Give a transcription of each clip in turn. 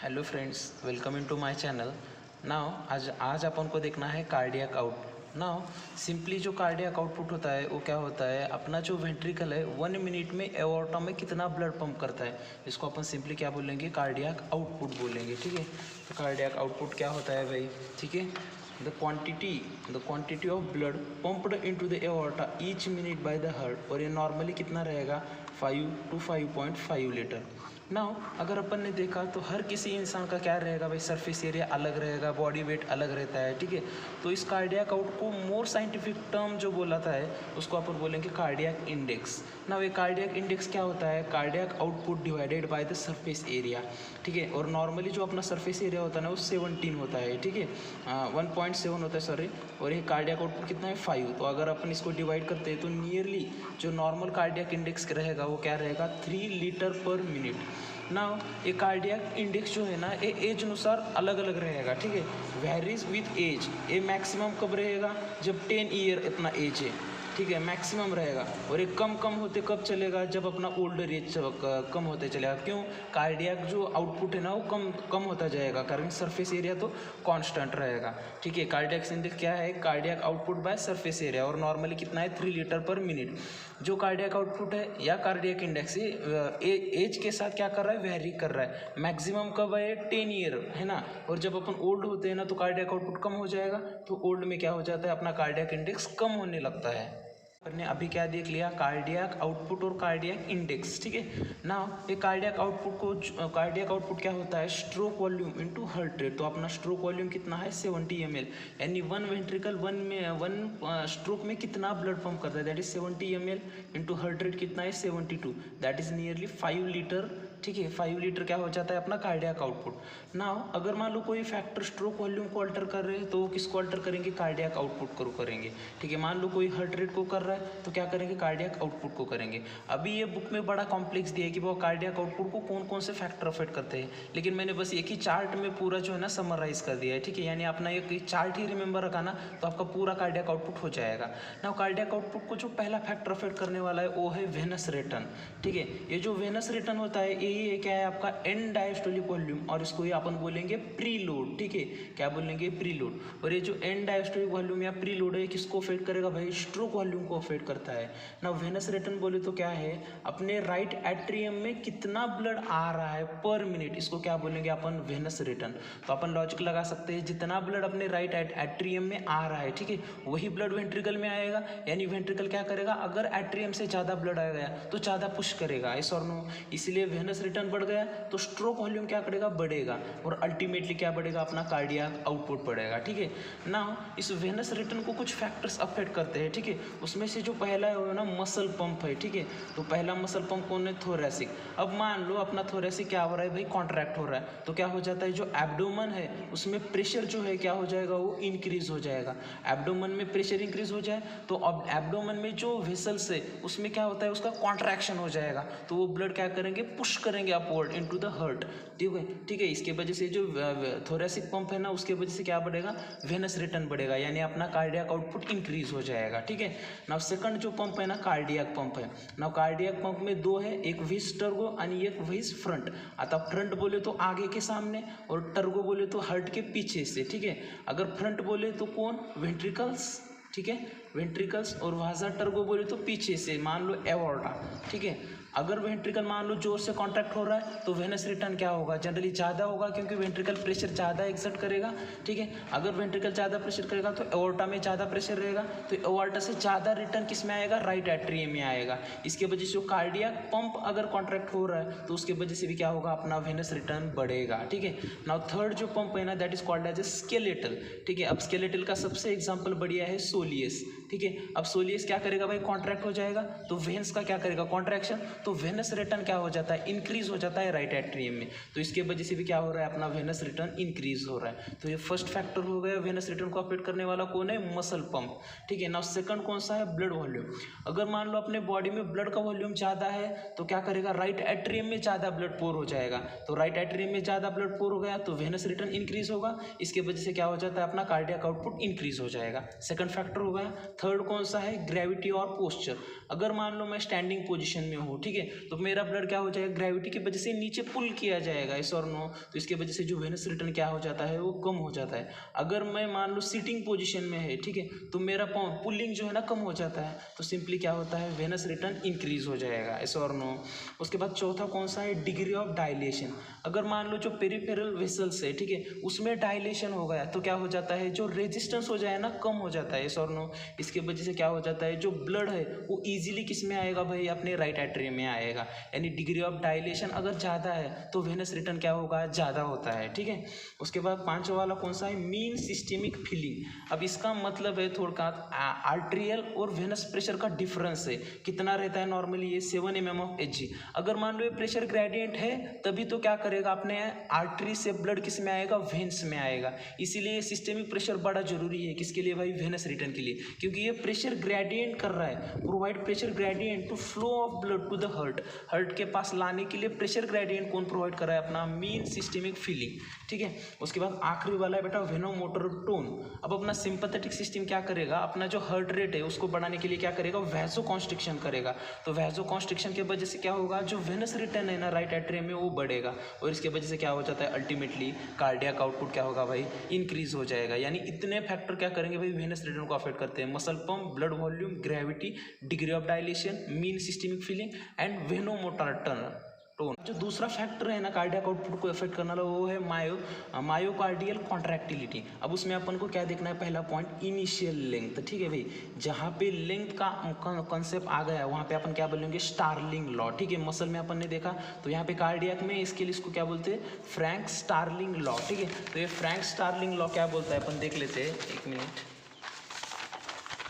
Hello friends, welcome in to my channel. Now आज अपन को देखना है कार्डियक आउट। नाउ सिंपली जो कार्डियक आउटपुट होता है वो क्या होता है, अपना जो वेंट्रिकल है 1 मिनट में एओर्टा में कितना ब्लड पंप करता है, इसको अपन सिंपली क्या बोलेंगे, कार्डियक आउटपुट बोलेंगे। ठीक है, तो कार्डियक आउटपुट क्या होता है भाई, ठीक है, the quantity of blood pumped into the aorta each minute by the heart, और ये नॉर्मली कितना रहेगा, 5 to 5.5 लीटर। नाउ अगर अपन ने देखा तो हर किसी इंसान का क्या रहेगा भाई, सरफेस एरिया अलग रहेगा, बॉडी वेट अलग रहता है। ठीक है, तो इस कार्डियक आउट को मोर साइंटिफिक टर्म जो बोलाता है उसको अपन बोलेंगे कार्डियक इंडेक्स। नाउ ये कार्डियक इंडेक्स क्या होता है, cardiac output divided by the surface area. ठीक है, और नॉर्मली जो अपना सरफेस एरिया होता है ना वो 17 होता है। ठीक है, 1.7 होता है सॉरी, और ये कार्डियक आउटपुट कितना है, 5। तो अगर अपन इसको डिवाइड करते हैं तो नियरली जो नॉर्मल कार्डियक इंडेक्स रहेगा वो क्या रहेगा, 3 लीटर पर मिनट। नाउ ये कार्डियक इंडेक्स जो है ना ये एज अनुसार अलग अलग रहेगा। ठीक है, वेरीज विथ एज। ये मैक्सिमम कब रहेगा, जब 10 ईयर इतना एज है। ठीक है, मैक्सिमम रहेगा। और ये कम होते कब चलेगा, जब अपना ओल्डर एज कम होते चलेगा। क्यों, कार्डियक जो आउटपुट है ना वो कम होता जाएगा, कारण सरफेस एरिया तो कांस्टेंट रहेगा। ठीक है, कार्डियक इंडेक्स क्या है, cardiac output by surface area, और नॉर्मली कितना है, 3 लीटर पर मिनट। जो कार्डियक आउटपुट है या कार्डियक इंडेक्स एज के साथ क्या कर रहा है, वेरी कर रहा है। मैक्सिमम कब है, 10 ईयर है ना, और जब अपन ओल्ड होते हैं ना तो कार्डियक आउटपुट कम हो जाएगा, तो ओल्ड में क्या हो जाता है, अपना कार्डियक इंडेक्स कम होने लगता है। ने अभी क्या देख लिया, कार्डियक आउटपुट और कार्डियक इंडेक्स। ठीक है, ना ये कार्डियक आउटपुट क्या होता है, stroke volume into heart rate. तो अपना स्ट्रोक वॉल्यूम कितना है, 70 ml, यानी 1 वेंट्रिकल 1 स्ट्रोक में कितना ब्लड पंप करता है, that is 70 ml into heart rate कितना है, 72, दैट इज नियरली 5 लीटर। ठीक है, 5 लीटर क्या हो जाता है अपना कार्डियक आउटपुट। ना अगर मान लो कोई फैक्टर स्ट्रोक वॉल्यूम को अल्टर कर रहे हैं तो किसको अल्टर करेंगे, कार्डियक आउटपुट को करेंगे। ठीक है, मान लो कोई हार्ट रेट को कर रहा है तो क्या करेंगे, कार्डियक आउटपुट को करेंगे। अभी ये बुक में बड़ा कॉम्प्लेक्स दिया है कि वो कार्डियक आउटपुट को कौन कौन से फैक्टर अफेक्ट करते हैं, लेकिन मैंने बस एक ही चार्ट में पूरा जो है ना समराइज कर दिया है। ठीक है, यानी अपना एक चार्ट ही रिमेंबर रखा ना तो आपका पूरा कार्डियक आउटपुट हो जाएगा। ना कार्डियक आउटपुट को जो पहला फैक्टर अफेक्ट करने वाला है वो है वेनस रिटर्न। ठीक है, ये जो वेनस रिटर्न होता है यही क्या है, आपका एंड डायस्टोलिक वॉल्यूम, और इसको ये अपन बोलेंगे प्रीलोड। ठीक है, क्या बोलेंगे, प्रीलोड। और ये जो एंड डायस्टोलिक वॉल्यूम या प्रीलोड है किसको अफेक्ट करेगा भाई, स्ट्रोक वॉल्यूम को अफेक्ट करता है ना। वेनस रिटर्न बोले तो क्या है, अपने राइट एट्रियम में कितना ब्लड आ रहा है पर मिनट, इसको क्या बोलेंगे अपन, वेनस रिटर्न। तो अपन लॉजिक लगा सकते हैं, जितना ब्लड अपने राइट एट्रियम में आ रहा है, ठीक है, वही ब्लड वेंट्रिकल में आएगा। यानी वेंट्रिकल क्या करेगा, अगर एट्रियम से ज़्यादा ब्लड आ गया तो ज़्यादा पुश करेगा, इस और नो, इसलिए वेनस रिटर्न बढ़ गया तो स्ट्रोक वॉल्यूम क्या करेगा, बढ़ेगा, और अल्टीमेटली क्या बढ़ेगा, अपना कार्डियक आउटपुट बढ़ेगा। ठीक है ना, इस वेनस रिटर्न को कुछ फैक्टर्स अफेक्ट करते हैं। ठीक है, उसमें से जो पहला है ना मसल पंप है। ठीक है, तो पहला मसल पंप कौन है, थोरैसिक। अब मान लो अपना थोरैसिक क्या हो रहा है भाई, कॉन्ट्रैक्ट हो रहा है, तो क्या हो जाता है, जो एब्डोमन है उसमें प्रेशर जो है क्या हो जाएगा, वो इंक्रीज हो जाएगा। एब्डोमन में प्रेशर इंक्रीज हो जाए तो अब एब्डोमन में जो वेसल्स है उसमें क्या होता है, उसका कॉन्ट्रैक्शन हो जाएगा, तो वो ब्लड क्या करेंगे, पुश करेंगे अपवर्ड इनटू द हार्ट। ठीक है, इसके वजह से जो थोरैसिक पंप है ना उसके वजह से क्या बढ़ेगा, वेनस रिटर्न बढ़ेगा, यानी अपना कार्डियक आउटपुट इंक्रीज हो जाएगा। ठीक है, नाउ सेकंड जो पंप है ना, कार्डियक पंप है। नाउ कार्डियक पंप में दो है, एक व्हिस टर्गो आणि एक व्हिस फ्रंट। आता फ्रंट बोले तो आगे के सामने, और टर्गो बोले तो हार्ट के पीछे से। ठीक है, अगर फ्रंट बोले तो कौन, वेंट्रिकल्स। ठीक है, वेंट्रिकल्स, और वाजा टर्गो बोले तो पीछे से, मान लो एवोर्टा। ठीक है, अगर वेंट्रिकल मान लो जोर से कॉन्ट्रैक्ट हो रहा है तो वेनस रिटर्न क्या होगा, जनरली ज़्यादा होगा, क्योंकि वेंट्रिकल प्रेशर ज़्यादा एक्सर्ट करेगा। ठीक है, अगर वेंट्रिकल ज़्यादा प्रेशर करेगा तो एओर्टा में ज़्यादा प्रेशर रहेगा, तो एओर्टा से ज़्यादा रिटर्न किस में आएगा, राइट एट्रियम में आएगा। इसके वजह से जो कार्डियक पंप अगर कॉन्ट्रैक्ट हो रहा है तो उसके वजह से भी क्या होगा, अपना वेनस रिटर्न बढ़ेगा। ठीक है, नाउ थर्ड जो पंप है ना, that is called as a skeletal. ठीक है, अब स्केलेटल का सबसे एग्जाम्पल बढ़िया है सोलियस। ठीक है, अब सोलियस क्या करेगा भाई, कॉन्ट्रैक्ट हो जाएगा तो वेन्स का क्या करेगा, कॉन्ट्रैक्शन, तो वेनस रिटर्न क्या हो जाता है, इंक्रीज हो जाता है राइट एट्रियम में, तो इसके वजह से भी क्या हो रहा है, अपना वेनस रिटर्न इंक्रीज हो रहा है। तो ये फर्स्ट फैक्टर हो गया, वेनस रिटर्न को अफेक्ट करने वाला कौन है, मसल पंप। ठीक है, नाउ सेकंड कौन सा है, ब्लड वॉल्यूम। अगर मान लो अपने बॉडी में ब्लड का वॉल्यूम ज़्यादा है तो क्या करेगा, राइट एट्रियम में ज़्यादा ब्लड पोर हो जाएगा, तो राइट एट्रियम में ज़्यादा ब्लड पोर हो गया तो वेनस रिटर्न इंक्रीज होगा, इसके वजह से क्या हो जाता है, अपना कार्डियक आउटपुट इंक्रीज हो जाएगा। सेकंड फैक्टर हो गया। थर्ड कौन सा है, ग्रेविटी और पोस्चर। अगर मान लो मैं स्टैंडिंग पोजीशन में हूँ, ठीक है, तो मेरा ब्लड क्या हो जाएगा, ग्रेविटी की वजह से नीचे पुल किया जाएगा, यस और नो, तो इसके वजह से जो वेनस रिटर्न क्या हो जाता है, वो कम हो जाता है। अगर मैं मान लो सिटिंग पोजीशन में है, ठीक है, तो मेरा पुलिंग जो है ना कम हो जाता है, तो सिंपली क्या होता है, वेनस रिटर्न इंक्रीज हो जाएगा, यस और नो। उसके बाद चौथा कौन सा है, डिग्री ऑफ डायलेशन। अगर मान लो जो पेरिफेरल वेसल्स है, ठीक है, उसमें डायलेशन हो गया तो क्या हो जाता है, जो रेजिस्टेंस हो जाए ना कम हो जाता है, यस और नो। इसके वजह से क्या हो जाता है, जो ब्लड है वो इजीली किस में आएगा भाई, अपने राइट एट्रियम में आएगा। यानी डिग्री ऑफ डायलेशन अगर ज़्यादा है तो वेनस रिटर्न क्या होगा, ज़्यादा होता है, ठीक है। उसके बाद पांचवा वाला कौन सा है, मीन सिस्टेमिक फीलिंग। अब इसका मतलब है थोड़ा आर्टेरियल और वेनस प्रेशर का डिफरेंस है, कितना रहता है नॉर्मली, ये 7 mm ऑफ Hg। अगर मान लो ये प्रेशर ग्रेडियंट है तभी तो क्या करेगा, अपने आर्टरी से ब्लड किस में आएगा, वेन्स में आएगा। इसीलिए सिस्टेमिक प्रेशर बड़ा जरूरी है, किसके लिए भाई, वेनस रिटर्न के लिए, क्योंकि ये प्रेशर ग्रेडियंट कर रहा है, provide pressure gradient to flow of blood to the heart के पास लाने के लिए प्रेशर ग्रेडियंट कौन प्रोवाइड कर रहा है, अपना मीन सिस्टेमिक फीलिंग, ठीक है। उसके बाद आखिरी वाला है बेटा वेनोमोटर टोन। अब अपना सिंपैथेटिक सिस्टम क्या करेगा, अपना जो हार्ट रेट है उसको बढ़ाने के लिए क्या करेगा, वैसोकॉन्स्ट्रिक्शन करेगा। तो वैसोकॉन्स्ट्रिक्शन की वजह से क्या होगा, जो वेनस रिटर्न है ना राइट एट्रियम में वो बढ़ेगा, और इसके वजह से क्या हो जाता है, अल्टीमेटली कार्डियक आउटपुट क्या होगा भाई, इंक्रीज हो जाएगा। यानी इतने फैक्टर क्या करेंगे भाई, वेनस रिटर्न को अफेक्ट करते हैं, muscle pump, blood volume, gravity, degree of dilation, mean systemic filling and venomotor tone. जो दूसरा फैक्टर है ना कार्डियक आउटपुट को इफेक्ट करने वाला, वो है मायोकार्डियल कॉन्ट्रैक्टिलिटी। अब उसमें अपन को क्या देखना है, पहला पॉइंट इनिशियल लेंथ, ठीक है भाई। जहाँ पे लेंथ का कॉन्सेप्ट आ गया वहाँ पे अपन क्या बोलेंगे, स्टार्लिंग लॉ, ठीक है। मसल में अपन ने देखा, तो यहाँ पे कार्डियक में इसके लिए इसको क्या बोलते हैं, फ्रैंक स्टार्लिंग लॉ, ठीक है। तो ये फ्रैंक स्टार्लिंग लॉ क्या बोलता है, अपन देख लेते हैं, एक मिनट,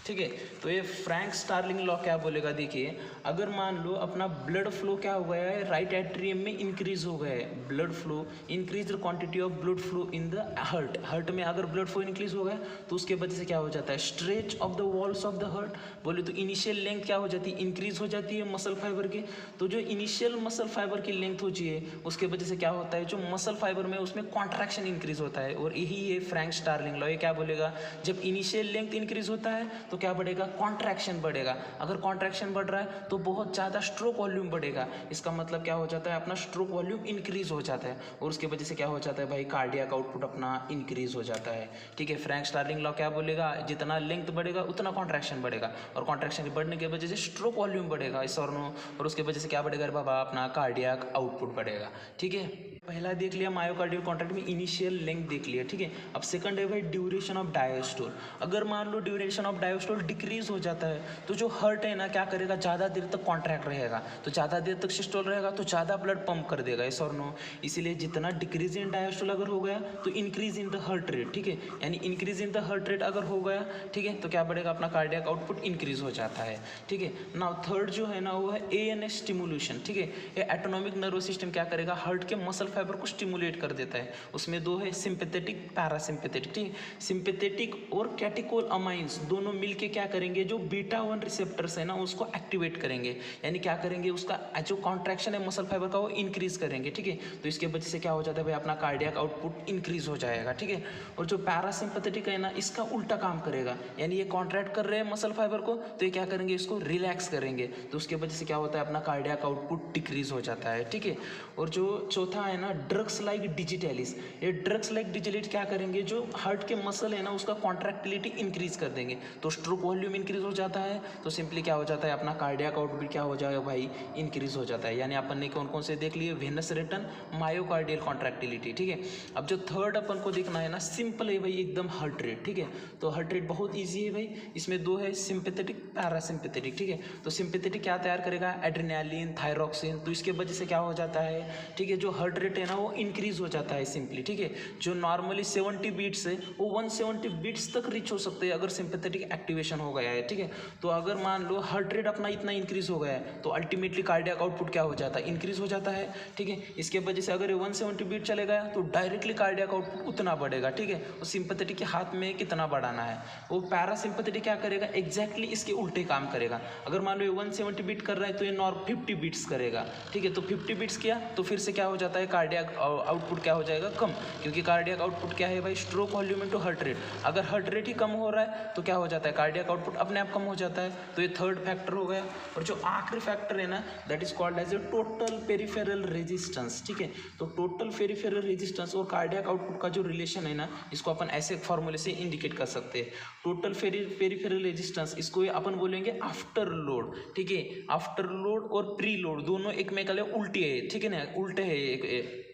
ठीक है। तो ये फ्रैंक स्टार्लिंग लॉ क्या बोलेगा, देखिए, अगर मान लो अपना ब्लड फ्लो क्या हो गया है, राइट एट्रियम में इंक्रीज हो गया है, blood flow increase the quantity of blood flow in the heart में अगर ब्लड फ्लो इंक्रीज हो गया तो उसके वजह से क्या हो जाता है, stretch of the walls of the heart, बोले तो इनिशियल लेंथ क्या हो जाती है, इंक्रीज हो जाती है मसल फाइबर की। तो जो इनिशियल मसल फाइबर की लेंथ होती है उसके वजह से क्या होता है, जो मसल फाइबर में उसमें कॉन्ट्रैक्शन इंक्रीज होता है, और यही है फ्रैंक स्टार्लिंग लॉ। ये क्या बोलेगा, जब इनिशियल लेंथ इंक्रीज होता है तो क्या बढ़ेगा, कॉन्ट्रैक्शन बढ़ेगा। अगर कॉन्ट्रैक्शन बढ़ रहा है तो बहुत ज़्यादा स्ट्रोक वॉल्यूम बढ़ेगा, इसका मतलब क्या हो जाता है, अपना स्ट्रोक वॉल्यूम इंक्रीज हो जाता है, और उसके वजह से क्या हो जाता है भाई, कार्डियक आउटपुट अपना इंक्रीज हो जाता है, ठीक है। फ्रैंक स्टार्लिंग लॉ क्या बोलेगा, जितना लेंथ बढ़ेगा उतना कॉन्ट्रैक्शन बढ़ेगा, और कॉन्ट्रैक्शन बढ़ने की वजह से स्ट्रोक वॉल्यूम बढ़ेगा, इस और उसके वजह से क्या बढ़ेगा बाबा, अपना कार्डियक आउटपुट बढ़ेगा, ठीक है। पहला देख लिया मायोकार्डियल कॉन्ट्रैक्ट में इनिशियल लेंथ देख लिया, ठीक है। अब सेकंड है भाई ड्यूरेशन ऑफ डायस्टोल। अगर मान लो ड्यूरेशन ऑफ डायस्टोल डिक्रीज हो जाता है तो जो हार्ट है ना क्या करेगा, ज़्यादा देर तक कॉन्ट्रैक्ट रहेगा, तो ज़्यादा देर तक सिस्टोल रहेगा तो ज़्यादा ब्लड पंप कर देगा, यस और नो। इसीलिए जितना डिक्रीज इन डायस्टोल अगर हो गया तो increase in the heart rate, ठीक है। यानी increase in the heart rate अगर हो गया, ठीक है, तो क्या बढ़ेगा, अपना कार्डियक आउटपुट इंक्रीज हो जाता है, ठीक है। नाउ थर्ड जो है ना वो है ANS स्टिमुलेशन, ठीक है। ये ऑटोनॉमिक नर्वस सिस्टम क्या करेगा, हार्ट के मसल फाइबर को स्टिमुलेट कर देता है। उसमें दो है, सिंपैथेटिक, पैरासिम्पैथेटिक, ठीक है। सिंपैथेटिक और कैटेकोलामाइंस दोनों मिलके क्या करेंगे, जो बीटा 1 रिसेप्टर्स है ना उसको एक्टिवेट करेंगे, यानी क्या करेंगे, उसका जो कॉन्ट्रैक्शन है मसल फाइबर का वो इंक्रीज करेंगे, ठीक है। तो इसके वजह से क्या हो जाता है भाई, अपना कार्डियक आउटपुट इंक्रीज हो जाएगा, ठीक है। और जो पैरासिम्पैथेटिक है ना इसका उल्टा काम करेगा, यानी ये कॉन्ट्रैक्ट कर रहे हैं मसल फाइबर को तो ये क्या करेंगे, इसको रिलैक्स करेंगे, तो उसके वजह से क्या होता है, अपना कार्डियक आउटपुट डिक्रीज हो जाता है, ठीक है। और जो चौथा है ना ड्रग्स लाइक डिजिटैलिस, ये ड्रग्स लाइक डिजिटैलिस क्या करेंगे, जो हार्ट के मसल है ना उसका कॉन्ट्रैक्टिलिटी इंक्रीज कर देंगे, तो स्ट्रोक वॉल्यूम इंक्रीज हो जाता है, तो सिंपली क्या हो जाता है, अपना कार्डियक आउटपुट क्या हो जाएगा भाई, इंक्रीज हो जाता है। यानी अपन ने कौन कौन से देख लिए, वेनस रिटर्न, मायोकार्डियल कॉन्ट्रैक्टिलिटी, ठीक है। अब जो थर्ड अपन को देखना है ना, सिंपल है भाई एकदम, हार्ट रेट, ठीक है। तो हार्ट रेट बहुत ईजी है भाई, इसमें दो है, सिंपैथेटिक, पैरासिम्पैथेटिक, ठीक है। तो सिंपैथेटिक क्या तैयार करेगा, एड्रेनालिन, थायरॉक्सिन, तो इसके वजह से क्या हो जाता है, ठीक है, जो हार्ट रेट है ना वो इंक्रीज हो जाता है सिंपली, ठीक है। जो नॉर्मली 70 बीट्स है वो 170 बीट्स तक रीच हो सकते हैं अगर सिंपैथेटिक एक्टिवेशन हो गया है, ठीक है। तो अगर मान लो हार्ट रेट अपना इतना इंक्रीज हो गया है तो अल्टीमेटली कार्डियक आउटपुट क्या हो जाता है, इंक्रीज हो जाता है, ठीक है। इसके वजह से अगर 170 बीट चले गया तो डायरेक्टली कार्डियक आउटपुट उतना बढ़ेगा, ठीक है। और सिंपैथेटिक के हाथ में कितना बढ़ाना है, वो पैरासिम्पैथेटिक क्या करेगा, एग्जैक्टली इसके उल्टे काम करेगा। अगर मान लो 170 बीट कर रहा है तो ये 50 बीट्स करेगा, ठीक है। तो 50 बीट्स किया तो फिर से क्या हो जाता है, कार्डियक आउटपुट क्या हो जाएगा, कम, क्योंकि कार्डियक आउटपुट क्या है भाई, stroke volume into heart rate. अगर हार्ट रेट ही कम हो रहा है तो क्या हो जाता है, कार्डियक आउटपुट अपने आप कम हो जाता है। तो ये थर्ड फैक्टर हो गया। और जो आखिरी फैक्टर है ना, that is called as a total peripheral resistance. ठीक है, तो टोटल पेरिफेरल रेजिस्टेंस और कार्डियक आउटपुट का जो रिलेशन है ना, इसको अपन ऐसे फॉर्मूले से इंडिकेट कर सकते हैं। टोटल पेरिफेरल रेजिस्टेंस, इसको अपन बोलेंगे आफ्टर लोड। ठीक है, आफ्टर लोड और प्री लोड दोनों एक में कल उल्टी है, ठीक है ना, उल्टे है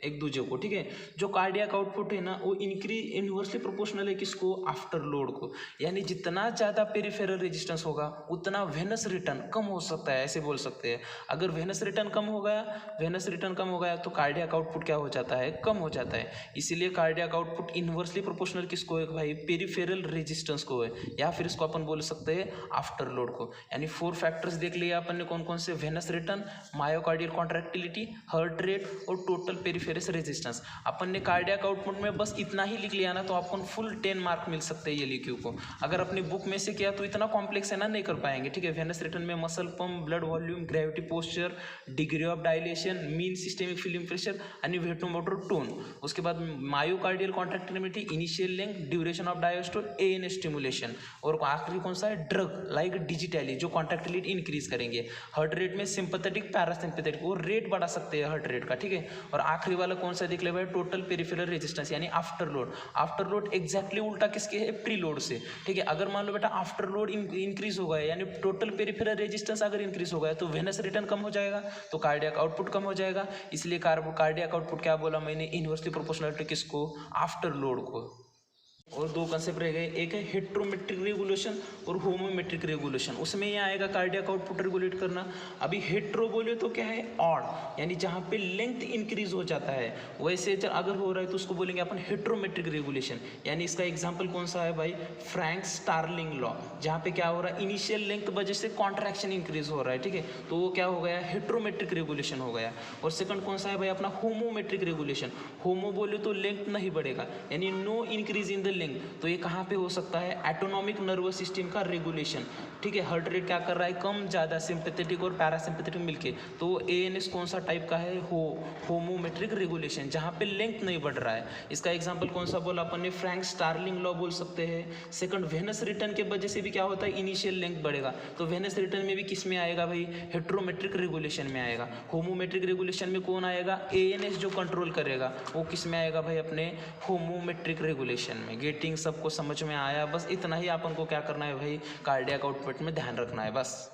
एक दूसरे को। ठीक है, जो कार्डियक आउटपुट है ना वो इनवर्सली प्रोपोर्शनल है किसको, आफ्टर लोड को। यानी जितना ज़्यादा पेरिफेरल रेजिस्टेंस होगा उतना वेनस रिटर्न कम हो सकता है, ऐसे बोल सकते हैं। अगर वेनस रिटर्न कम हो गया तो कार्डियक आउटपुट क्या हो जाता है, कम हो जाता है। इसीलिए कार्डियक आउटपुट इनवर्सली प्रोपोर्शनल किसको है भाई, पेरिफेरल रेजिस्टेंस को है, या फिर इसको अपन बोल सकते हैं आफ्टर लोड को। यानी 4 फैक्टर्स देख लिया अपन ने, कौन कौन से, Venus return, myocardial contractility, heart rate और टोटल पेरिफेरल रेजिस्टेंस। अपन ने कार्डियक आउटपुट में बस इतना ही लिख लिया ना तो आपको फुल 10 मार्क मिल सकते हैं ये लिक्यू को। अगर अपनी बुक में से किया तो इतना कॉम्प्लेक्स है ना, नहीं कर पाएंगे। ठीक है, वेनस रिटर्न में muscle pump, blood volume, gravity posture, degree of dilation, mean systemic film pressure आणि वेटोमोटर टोन। उसके बाद myocardial contractility, initial length, duration of diastole, AN stimulation, और आखिरी कौन सा है, ड्रग लाइक डिजिटली जो कॉन्ट्रैक्टिलिटी इंक्रीज करेंगे। हार्ट रेट में सिंपैथेटिक, पैरासिम्पैथेटिक, वो रेट बढ़ा सकते हैं हार्ट रेट का। ठीक है, और आखिरी वाला कौन सा देख ले भाई, टोटल पेरिफेरल रेजिस्टेंस यानी after load. After load exactly उल्टा किसके है, प्री लोड से। ठीक है, अगर मान लो बेटा आफ्टर लोड इंक्रीज हो गया यानी टोटल पेरिफेरल रेजिस्टेंस अगर इंक्रीज हो गया तो वेनस रिटर्न कम हो जाएगा, तो कार्डियक आउटपुट कम हो जाएगा। इसलिए कार्डियक आउटपुट क्या बोला मैंने, इनवर्सली प्रोपोर्शनल टू किसको, आफ्टर लोड को। और 2 कंसेप्ट रह गए, एक है हेट्रोमेट्रिक रेगुलेशन और होमोमेट्रिक रेगुलेशन। उसमें ये आएगा कार्डियक आउटपुट रेगुलेट करना। अभी हेट्रो बोले तो क्या है, ऑड, यानी जहाँ पे लेंथ इंक्रीज हो जाता है। वैसे अगर हो रहा है तो उसको बोलेंगे अपन हेट्रोमेट्रिक रेगुलेशन। यानी इसका एग्जाम्पल कौन सा है भाई, फ्रैंक स्टार्लिंग लॉ, जहाँ पे क्या हो रहा है, इनिशियल लेंथ वजह से कॉन्ट्रैक्शन इंक्रीज हो रहा है। ठीक है, तो वो क्या हो गया, हेट्रोमेट्रिक रेगुलेशन हो गया। और सेकंड कौन सा है भाई अपना, होमोमेट्रिक रेगुलेशन। होमो बोले तो लेंथ नहीं बढ़ेगा, यानी no increase in the length. तो ये कहाँ पे हो सकता है, एटोनॉमिक नर्वस सिस्टम का रेगुलेशन। ठीक है, हार्ट रेट क्या कर रहा है, कम ज़्यादा, सिंपैथेटिक और पैरासिम्पैथेटिक मिलके। तो एएनएस कौन सा टाइप का है, होमोमेट्रिक रेगुलेशन, जहाँ पे लेंथ नहीं बढ़ रहा है। इसका एग्जांपल कौन सा बोला अपन ने, फ्रैंक स्टार्लिंग लॉ बोल सकते हैं। सेकंड, वेनस रिटर्न के वजह से भी क्या होता है, इनिशियल लेंथ बढ़ेगा। तो वेनस रिटर्न में भी किस में आएगा भाई, हेट्रोमेट्रिक रेगुलेशन में आएगा। होमोमेट्रिक रेगुलेशन में कौन आएगा, एएनएस जो कंट्रोल करेगा वो किस में आएगा भाई, अपने होमोमेट्रिक रेगुलेशन में। गेटिंग सबको समझ में आया, बस इतना ही अपन को क्या करना है भाई, कार्डियक आउटपुट में ध्यान रखना है बस।